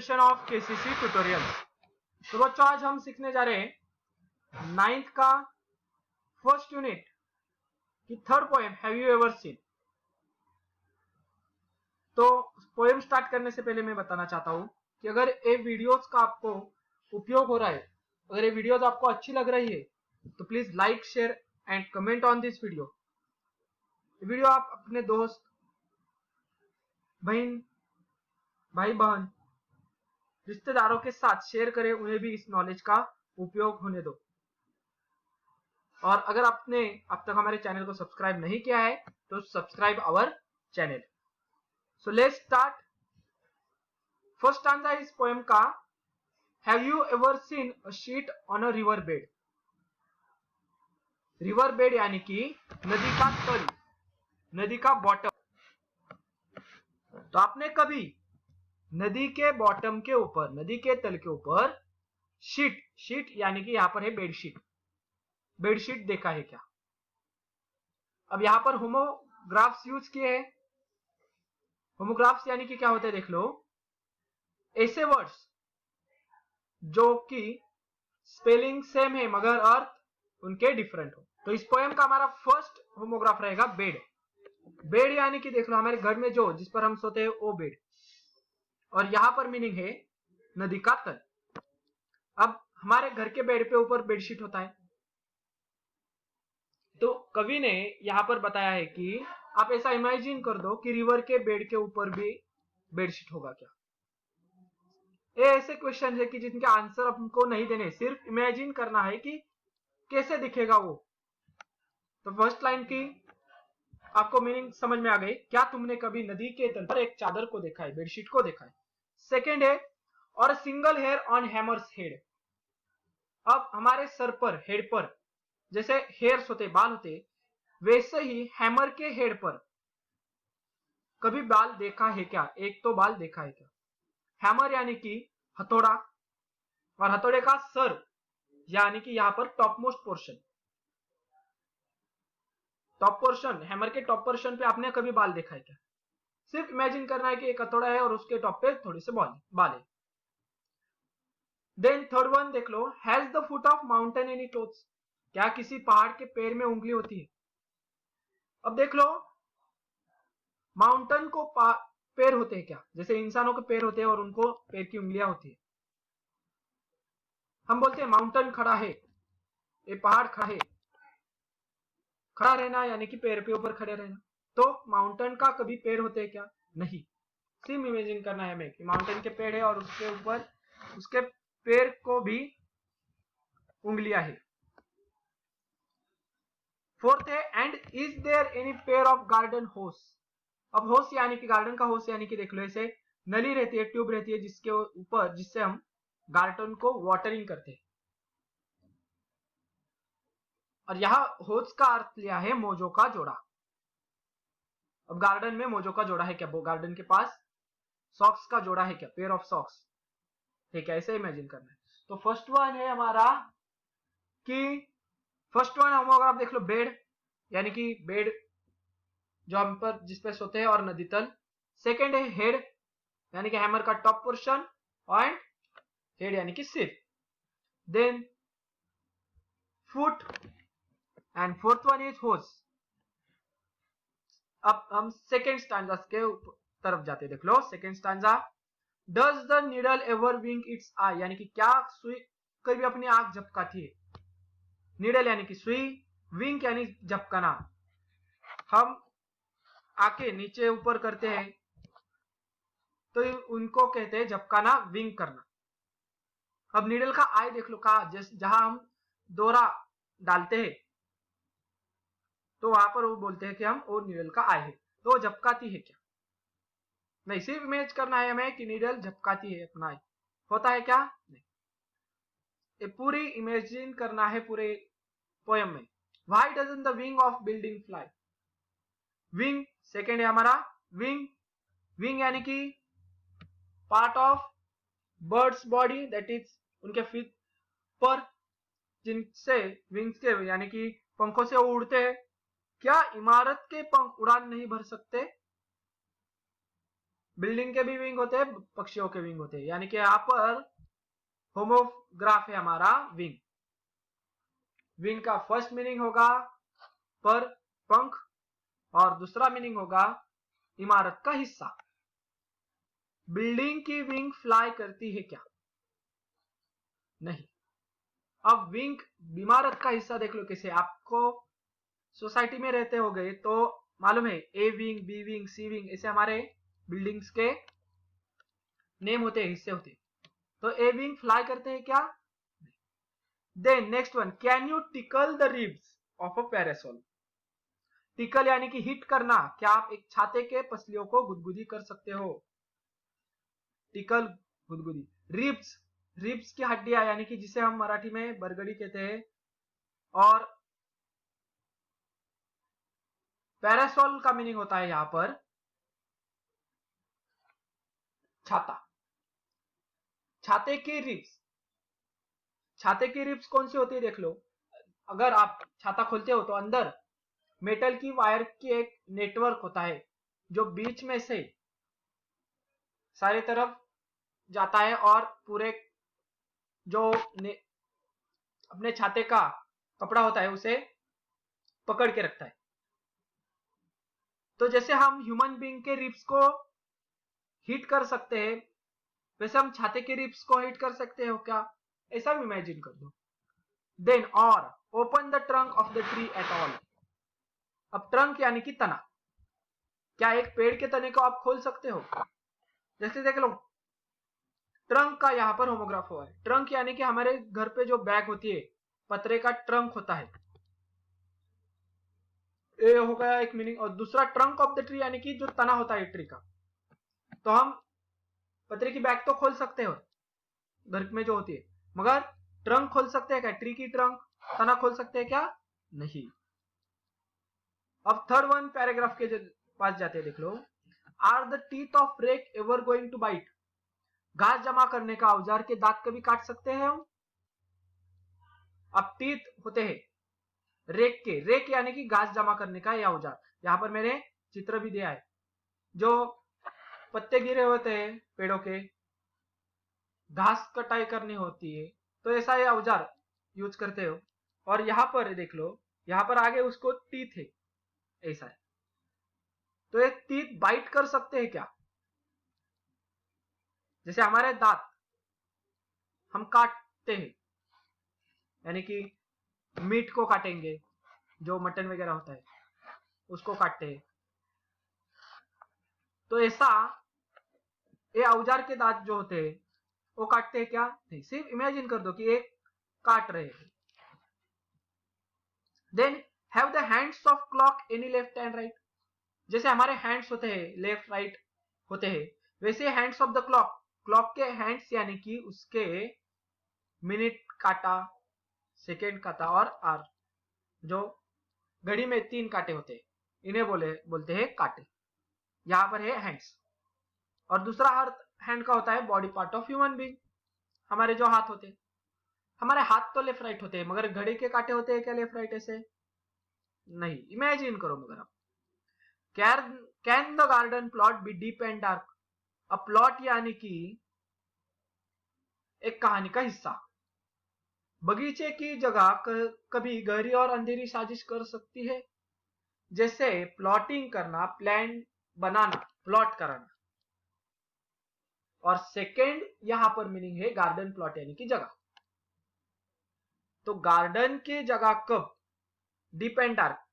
Session of KCC tutorials. तो बच्चों आज हम सीखने जा रहे हैं 9th का फर्स्ट यूनिट की third poem have you ever seen. तो पोएम स्टार्ट करने से पहले मैं बताना चाहता हूं कि अगर ये वीडियोस का आपको उपयोग हो रहा है, अगर ये वीडियोस आपको अच्छी लग रही है तो please like share and comment on this video. Video आप अपने दोस्त भाई बहन रिश्तेदारों के साथ शेयर करें, उन्हें भी इस नॉलेज का उपयोग होने दो। और अगर आपने अब तक हमारे चैनल को सब्सक्राइब नहीं किया है तो subscribe our channel. So let's start. First stanza इस पोएम का have you ever seen a sheet on a river bed. River bed यानी कि नदी का तल, नदी का बॉटम। तो आपने कभी नदी के बॉटम के ऊपर, नदी के तल के ऊपर शीट यानी कि यहां पर है बेडशीट देखा है क्या? अब यहां पर होमोग्राफ्स यूज किए हैं। होमोग्राफ्स यानी कि क्या होते हैं देख लो, ऐसे वर्ड्स जो कि स्पेलिंग सेम है मगर अर्थ उनके डिफरेंट हो। तो इस पोएम का हमारा फर्स्ट होमोग्राफ रहेगा बेड यानी कि देख लो हमारे घर में जो जिस पर हम सोते हैं वो बेड, और यहां पर मीनिंग है नदी का तल। अब हमारे घर के बेड पे ऊपर बेडशीट होता है, तो कवि ने यहां पर बताया है कि आप ऐसा इमेजिन कर दो कि रिवर के बेड के ऊपर भी बेडशीट होगा क्या? ये ऐसे क्वेश्चन है कि जिनके आंसर हमको नहीं देने, सिर्फ इमेजिन करना है कि कैसे दिखेगा वो। तो फर्स्ट लाइन की आपको मीनिंग समझ में आ गई। क्या तुमने कभी नदी के तल पर एक चादर को देखा है, बेडशीट को देखा है? सेकेंड है और single hair on hammer's head. अब हमारे सर पर, हेड पर जैसे हेयर्स होते, बाल होते, वैसे ही हैमर के हेड पर कभी बाल देखा है क्या? एक तो बाल देखा है क्या? हैमर यानी कि हथौड़ा, और हथौड़े का सर यानी कि यहां पर टॉप मोस्ट पोर्शन, हैमर के टॉप पोर्शन पे आपने कभी बाल देखा है क्या? सिर्फ इमेजिन करना है कि एक हथौड़ा है और उसके टॉप पे थोड़े से बाल है। देन थर्ड वन देख लो, has the foot of mountain any toes. क्या किसी पहाड़ के पैर में उंगली होती है? अब देख लो, माउंटेन को पैर होते हैं क्या? जैसे इंसानों के पैर होते हैं और उनको पैर की उंगलियां होती है। हम बोलते हैं माउंटेन खड़ा है, ये पहाड़ खड़ा है। खड़ा रहना यानी कि पैर पे ऊपर खड़े रहना। तो माउंटेन का कभी पैर होते हैं क्या? नहीं। सिर्फ इमेजिन करना है हमें कि माउंटेन के पेड़ है और उसके ऊपर उसके पैर को भी उंगलियां है। फोर्थ है and is there any pair of garden hose. अब होस यानी कि गार्डन का होस यानी कि देख लो ऐसे नली रहती है, ट्यूब रहती है जिसके ऊपर, जिससे हम गार्डन को वाटरिंग करते हैं। और यहां होस का अर्थ लिया है मोजों का जोड़ा। अब गार्डन में मोजों का जोड़ा है क्या? वो गार्डन के पास सॉक्स का जोड़ा है क्या? पेयर ऑफ सॉक्स, ठीक है, ऐसे इमेजिन करना है। तो फर्स्ट वन है हमारा कि फर्स्ट वन होमोग्राफ देख लो बेड यानी कि बेड जो हम पर जिस पे सोते हैं और नदी तल। सेकेंड है हेड यानी कि हैमर का टॉप पोर्शन, एंड हेड यानी कि सिर। Then foot and fourth one is hose. अब हम सेकेंड स्टांजा के तरफ जाते, देख लो second stanza. Does the needle ever wink its eye, यानी कि क्या सुई कभी अपनी आंख झपकाती है? नीडल यानी कि सुई, विंक यानी झपकाना। हम आंखें नीचे ऊपर करते हैं तो उनको कहते हैं झपकाना, विंक करना। अब नीडल का आई देख लो, कहा जहां हम डोरा डालते हैं तो वहां पर वो बोलते हैं कि हम वो नीडल का आई है। तो वो झपकाती है क्या? नहीं, सिर्फ इमेज करना है हमें कि नीडल झपकाती है अपना आई। होता है क्या? नहीं, ये पूरी इमेजिन करना है पूरे पोएम में। Why doesn't the wing of building fly? Wing second है हमारा विंग यानी कि part of birds body, that is उनके फीट पर जिनसे विंग्स के यानी कि पंखों से वो उड़ते हैं। क्या इमारत के पंख उड़ान नहीं भर सकते? बिल्डिंग के भी विंग होते हैं, पक्षियों के विंग होते हैं, यानी कि यहाँ पर होमोग्राफ है हमारा विंग। विंग का फर्स्ट मीनिंग होगा पर, पंख, और दूसरा मीनिंग होगा इमारत का हिस्सा। बिल्डिंग की विंग फ्लाई करती है क्या? नहीं। अब विंग इमारत का हिस्सा देख लो कैसे। आपको सोसाइटी में रहते हो गए तो मालूम है, A wing, B wing, C wing, ऐसे हमारे बिल्डिंग्स के नेम होते हैं, हिस्से होते हैं। तो ए विंग फ्लाई करते हैं क्या? Then next one, can you tickle the ribs of a parasol? Tickle यानी कि हिट करना। क्या आप एक छाते के पसलियों को गुदगुदी कर सकते हो? टिकल, गुदगुदी। रिब्स, रिब्स की हड्डियां, यानी कि जिसे हम मराठी में बरगड़ी कहते हैं। और पैरासोल का मीनिंग होता है यहां पर छाता। छाते की रिब्स, छाते की रिब्स कौन सी होती है देख लो। अगर आप छाता खोलते हो तो अंदर मेटल की वायर की एक नेटवर्क होता है जो बीच में से सारी तरफ जाता है और पूरे जो अपने छाते का कपड़ा होता है उसे पकड़ के रखता है। तो जैसे हम ह्यूमन बीइंग के रिब्स को हीट कर सकते हैं, वैसे हम छाते के रिब्स को हीट कर सकते हो क्या? ऐसा भी इमेजिन कर दो। देन और open the trunk of the tree at all. अब ट्रंक यानी कि तना। क्या एक पेड़ के तने को आप खोल सकते हो? जैसे देख लो, ट्रंक का यहाँ पर होमोग्राफ हुआ है। ट्रंक यानी कि हमारे घर पे जो बैग होती है, पतरे का ट्रंक होता है, ये हो गया एक मीनिंग। और दूसरा ट्रंक ऑफ द ट्री यानी कि जो तना होता है ट्री का। तो हम पतरे की बैग तो खोल सकते हो घर में जो होती है, मगर ट्रंक खोल सकते हैं क्या? ट्री की ट्रंक, तना खोल सकते हैं क्या? नहीं। अब थर्ड वन पैराग्राफ के पास जाते हैं, देख लो। Are the teeth of rake ever going to bite? घास जमा करने का औजार के दांत कभी काट सकते हैं हम? अब टीथ होते हैं रेक के, रेक यानी कि घास जमा करने का यह औजार। यहां पर मैंने चित्र भी दिया है। जो पत्ते गिरे होते हैं पेड़ों के, घास कटाई करनी होती है, तो ऐसा ये औजार यूज करते हो। और यहां पर देख लो, यहां पर आगे उसको टीथ है, ऐसा है। तो ये टीथ बाइट कर सकते हैं क्या? जैसे हमारे दांत हम काटते हैं, यानी कि मीट को काटेंगे, जो मटन वगैरह होता है उसको काटते हैं, तो ऐसा ये औजार के दांत जो होते हैं वो काटते हैं क्या? नहीं। सिर्फ इमेजिन कर दो कि एक काट रहे हैं। Then have the hands of clock any left and right? जैसे हमारे हैंड्स होते हैं लेफ्ट राइट होते हैं, वैसे hands of the clock, clock के हैंड्स यानी कि उसके मिनट काटा, सेकेंड काटा और आर, जो घड़ी में 3 कांटे होते हैं, इन्हें बोलते हैं कांटे। यहां पर है हैंड्स। और दूसरा हैंड का होता है body part of human being, हमारे जो हाथ होते हैं। हमारे हाथ तो लेफ्ट राइट होते हैं, मगर घड़ी के कांटे होते हैं क्या लेफ्ट राइट ऐसे? नहीं। इमेजिन करो मगर आप, can the garden plot B deep and dark? अब प्लॉट यानी कि एक कहानी का हिस्सा। बगीचे की जगह कभी गहरी और अंधेरी साजिश कर सकती है। जैसे प्लॉटिंग करना, प्लान बनाना, प्लॉट कराना। और सेकेंड यहां पर मीनिंग है गार्डन प्लॉट यानी कि जगह। तो गार्डन की जगह कब डीप एंड डार्क,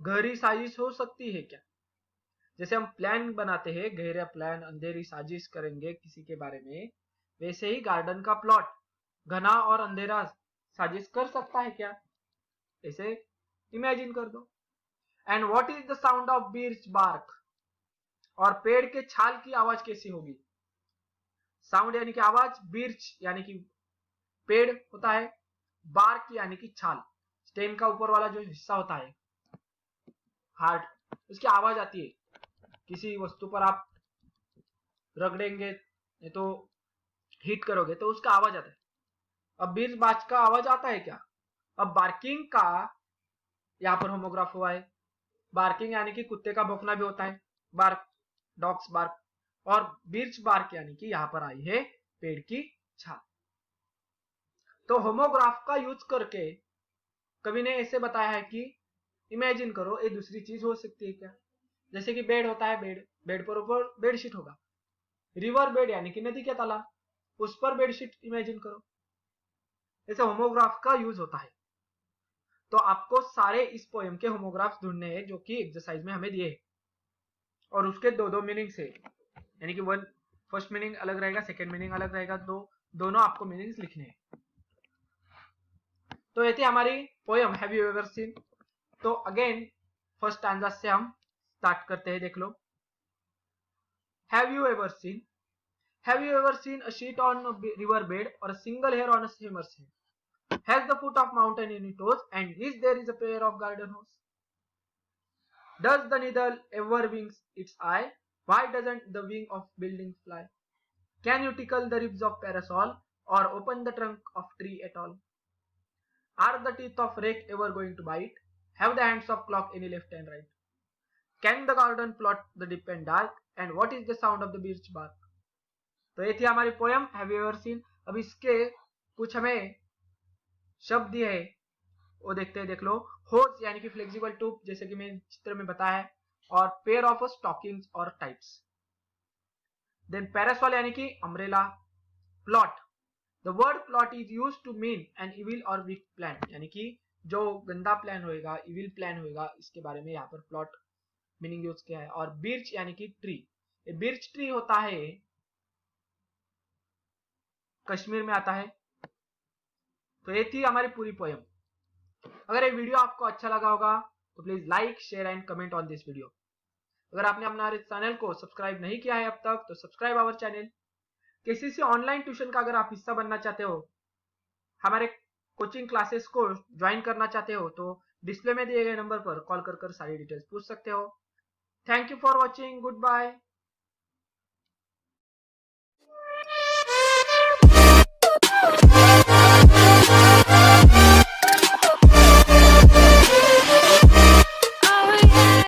गहरी साजिश हो सकती है क्या? जैसे हम प्लान बनाते हैं, गहरा प्लान, अंधेरी साजिश करेंगे किसी के बारे में, वैसे ही गार्डन का प्लॉट घना और अंधेरा साजिश कर सकता है क्या? ऐसे इमेजिन कर दो। And what is the sound of birch bark? और पेड़ के छाल की आवाज कैसी होगी? साउंड यानी कि आवाज, बीर्च यानी कि पेड़ होता है, बार्क यानी कि छाल, स्टेम का ऊपर वाला जो हिस्सा होता है हार्ड, उसकी आवाज आती है। किसी वस्तु पर आप रगड़ेंगे तो हीट करोगे तो उसका आवाज आता है। अब बीर्च बाज का आवाज आता है क्या? अब बार्किंग का यहाँ पर होमोग्राफ हुआ है। बार्किंग यानी कि कुत्ते का भौंकना भी होता है, बार्क, डॉग्स बार्क। और बिर्च बार्क यानी कि यहाँ पर आई है पेड़ की छाल। तो होमोग्राफ का यूज करके कवि ने ऐसे बताया है कि इमेजिन करो ये दूसरी चीज हो सकती है क्या, जैसे कि बेड होता है, बेड पर ऊपर बेडशीट होगा, रिवर बेड यानी कि नदी के तालाब, उस पर बेडशीट इमेजिन करो। ऐसे होमोग्राफ का यूज होता है। तो आपको सारे इस पोएम के होमोग्राफ्स ढूंढने हैं जो कि एक्सरसाइज में हमें दिए हैं, और उसके दो दो मीनिंग्स है, यानी कि वन फर्स्ट मीनिंग अलग रहेगा, सेकेंड मीनिंग अलग रहेगा, दोनों आपको मीनिंग्स लिखने हैं। तो ये थी हमारी poem have you ever seen. तो अगेन फर्स्ट स्टैंजा से हम स्टार्ट करते हैं, देख लो। Have you ever seen, have you ever seen a sheet on river bed or a single hair on a swimmer's head? Has the foot of mountain in its toes, and is there is a pair of garden hose? Does the needle ever wings its eye? Why doesn't the wing of building fly? Can you tickle the ribs of parasol, or open the trunk of tree at all? Are the teeth of rake ever going to bite? Have the hands of clock any left and right? Can the garden plot the deep and dark? And what is the sound of the birch bark? तो ये थी हमारी poem have you ever scene. अब इसके कुछ हमें शब्द दिए है, वो देखते हैं, देख लो। होज यानी कि फ्लेक्सिबल ट्यूब, जैसे कि मैंने चित्र में बताया है, और पेयर ऑफ स्टॉकिंग्स और टाइट्स। देन पैरासोल यानी कि umbrella. Plot, the word plot is used to mean an evil और वीक प्लान, यानी कि जो गंदा प्लान होएगा, इविल प्लान होएगा, इसके बारे में यहाँ पर प्लॉट मीनिंग यूज किया है। और बिर्च यानी कि ट्री, बिर्च ट्री होता है, कश्मीर में आता है। तो ये थी हमारी पूरी पोएम। अगर ये वीडियो आपको अच्छा लगा होगा तो please like, share and comment on this video. अगर आपने हमारे चैनल को सब्सक्राइब नहीं किया है अब तक तो सब्सक्राइब आवर चैनल। किसी से ऑनलाइन ट्यूशन का अगर आप हिस्सा बनना चाहते हो, हमारे कोचिंग क्लासेस को ज्वाइन करना चाहते हो, तो डिस्प्ले में दिए गए नंबर पर कॉल कर सारी डिटेल्स पूछ सकते हो। Thank you for watching, good bye.